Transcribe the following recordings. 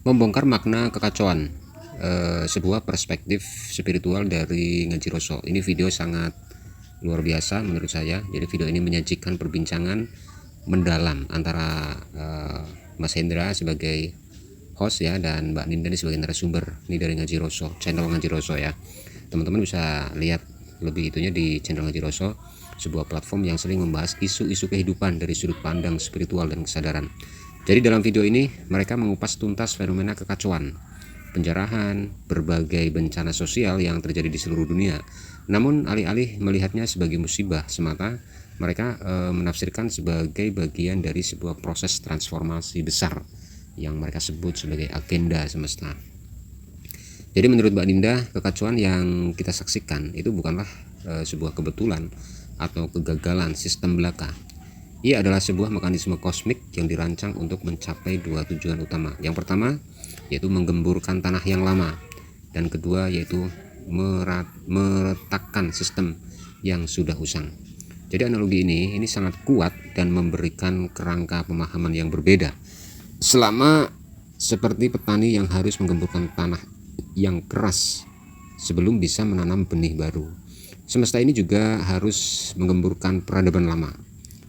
Membongkar makna kekacauan, sebuah perspektif spiritual dari Ngaji Ini video sangat luar biasa menurut saya. Jadi video ini menyajikan perbincangan mendalam antara Mas Hendra sebagai host ya, dan Mbak Ninda sebagai narasumber. Ini dari Ngaji channel Ngaji ya. Teman-teman bisa lihat lebih itunya di channel Ngaji sebuah platform yang sering membahas isu-isu kehidupan dari sudut pandang spiritual dan kesadaran. Jadi dalam video ini mereka mengupas tuntas fenomena kekacauan, penjarahan, berbagai bencana sosial yang terjadi di seluruh dunia. Namun alih-alih melihatnya sebagai musibah semata, mereka menafsirkan sebagai bagian dari sebuah proses transformasi besar yang mereka sebut sebagai agenda semesta. Jadi menurut Mbak Dinda, kekacauan yang kita saksikan itu bukanlah sebuah kebetulan atau kegagalan sistem belaka. Ia adalah sebuah mekanisme kosmik yang dirancang untuk mencapai dua tujuan utama. Yang pertama yaitu menggemburkan tanah yang lama, dan kedua yaitu meretakkan sistem yang sudah usang. Jadi analogi ini sangat kuat dan memberikan kerangka pemahaman yang berbeda. Selama seperti petani yang harus menggemburkan tanah yang keras sebelum bisa menanam benih baru, semesta ini juga harus menggemburkan peradaban lama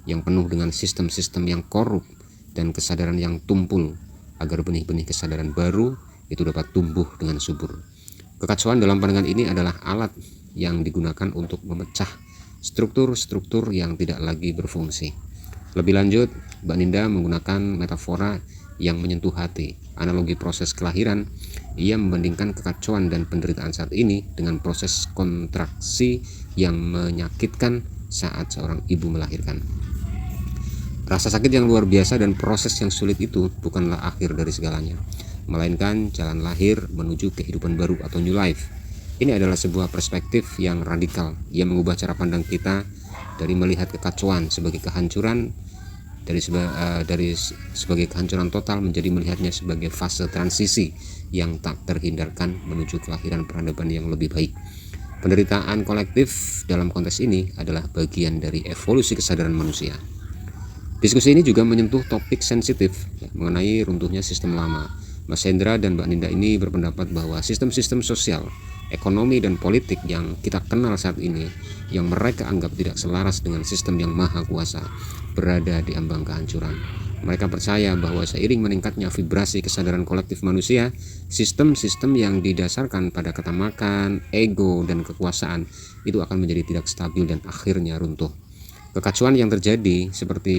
yang penuh dengan sistem-sistem yang korup dan kesadaran yang tumpul, agar benih-benih kesadaran baru itu dapat tumbuh dengan subur. Kekacauan dalam pandangan ini adalah alat yang digunakan untuk memecah struktur-struktur yang tidak lagi berfungsi. Lebih lanjut, Mbak Ninda menggunakan metafora yang menyentuh hati. Analogi proses kelahiran, ia membandingkan kekacauan dan penderitaan saat ini dengan proses kontraksi yang menyakitkan saat seorang ibu melahirkan. Rasa sakit yang luar biasa dan proses yang sulit itu bukanlah akhir dari segalanya, melainkan jalan lahir menuju kehidupan baru atau new life. Ini adalah sebuah perspektif yang radikal yang mengubah cara pandang kita dari melihat kekacauan sebagai kehancuran, dari sebagai kehancuran total, menjadi melihatnya sebagai fase transisi yang tak terhindarkan menuju kelahiran peradaban yang lebih baik. Penderitaan kolektif dalam konteks ini adalah bagian dari evolusi kesadaran manusia. Diskusi ini juga menyentuh topik sensitif mengenai runtuhnya sistem lama. Mas Hendra dan Mbak Ninda ini berpendapat bahwa sistem-sistem sosial, ekonomi, dan politik yang kita kenal saat ini, yang mereka anggap tidak selaras dengan sistem yang maha kuasa, berada di ambang kehancuran. Mereka percaya bahwa seiring meningkatnya vibrasi kesadaran kolektif manusia, sistem-sistem yang didasarkan pada ketamakan, ego, dan kekuasaan itu akan menjadi tidak stabil dan akhirnya runtuh. Kekacauan yang terjadi seperti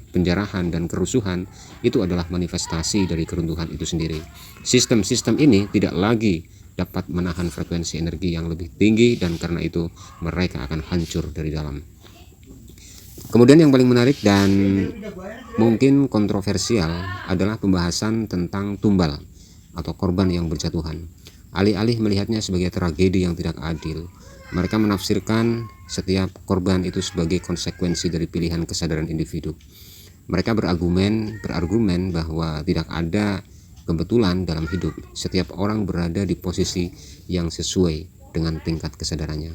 penjarahan dan kerusuhan itu adalah manifestasi dari keruntuhan itu sendiri. Sistem-sistem ini tidak lagi dapat menahan frekuensi energi yang lebih tinggi, dan karena itu mereka akan hancur dari dalam. Kemudian yang paling menarik dan mungkin kontroversial adalah pembahasan tentang tumbal atau korban yang berjatuhan. Alih-alih melihatnya sebagai tragedi yang tidak adil, mereka menafsirkan setiap korban itu sebagai konsekuensi dari pilihan kesadaran individu. Mereka berargumen bahwa tidak ada kebetulan dalam hidup. Setiap orang berada di posisi yang sesuai dengan tingkat kesadarannya.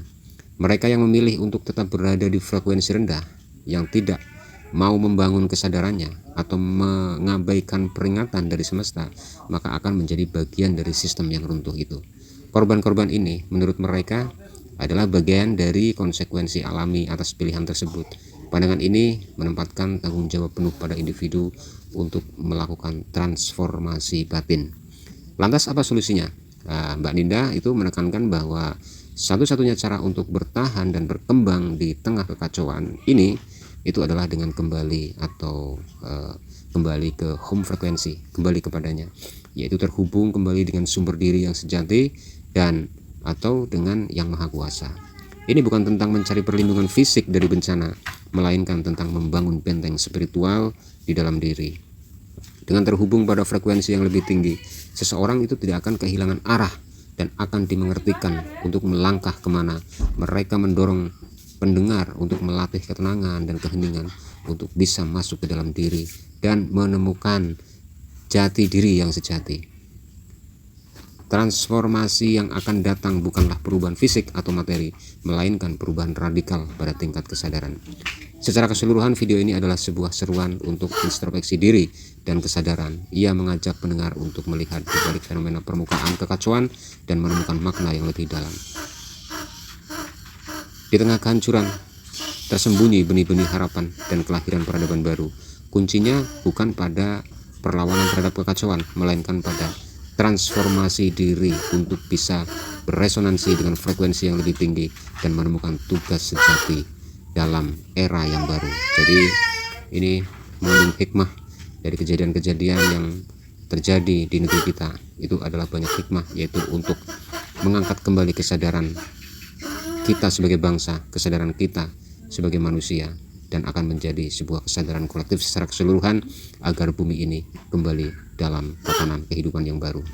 Mereka yang memilih untuk tetap berada di frekuensi rendah, yang tidak mau membangun kesadarannya atau mengabaikan peringatan dari semesta, maka akan menjadi bagian dari sistem yang runtuh itu. Korban-korban ini menurut mereka adalah bagian dari konsekuensi alami atas pilihan tersebut. Pandangan ini menempatkan tanggung jawab penuh pada individu untuk melakukan transformasi batin. Lantas apa solusinya? Mbak Ninda itu menekankan bahwa satu-satunya cara untuk bertahan dan berkembang di tengah kekacauan ini itu adalah dengan kembali ke home frekuensi, kembali kepadanya, yaitu terhubung kembali dengan sumber diri yang sejati atau dengan yang maha kuasa. Ini bukan tentang mencari perlindungan fisik dari bencana, melainkan tentang membangun benteng spiritual di dalam diri. Dengan terhubung pada frekuensi yang lebih tinggi, seseorang itu tidak akan kehilangan arah dan akan dimengertikan untuk melangkah kemana. Mereka mendorong pendengar untuk melatih ketenangan dan keheningan untuk bisa masuk ke dalam diri dan menemukan jati diri yang sejati. Transformasi yang akan datang bukanlah perubahan fisik atau materi, melainkan perubahan radikal pada tingkat kesadaran. Secara keseluruhan, video ini adalah sebuah seruan untuk introspeksi diri dan kesadaran. Ia mengajak pendengar untuk melihat di balik fenomena permukaan kekacauan dan menemukan makna yang lebih dalam. Di tengah kehancuran, tersembunyi benih-benih harapan dan kelahiran peradaban baru. Kuncinya bukan pada perlawanan terhadap kekacauan, melainkan pada transformasi diri untuk bisa beresonansi dengan frekuensi yang lebih tinggi dan menemukan tugas sejati dalam era yang baru. Jadi ini mengandung hikmah dari kejadian-kejadian yang terjadi di negeri kita. Itu adalah banyak hikmah, yaitu untuk mengangkat kembali kesadaran kita sebagai bangsa, kesadaran kita sebagai manusia, dan akan menjadi sebuah kesadaran kolektif secara keseluruhan agar bumi ini kembali dalam tatanan kehidupan yang baru.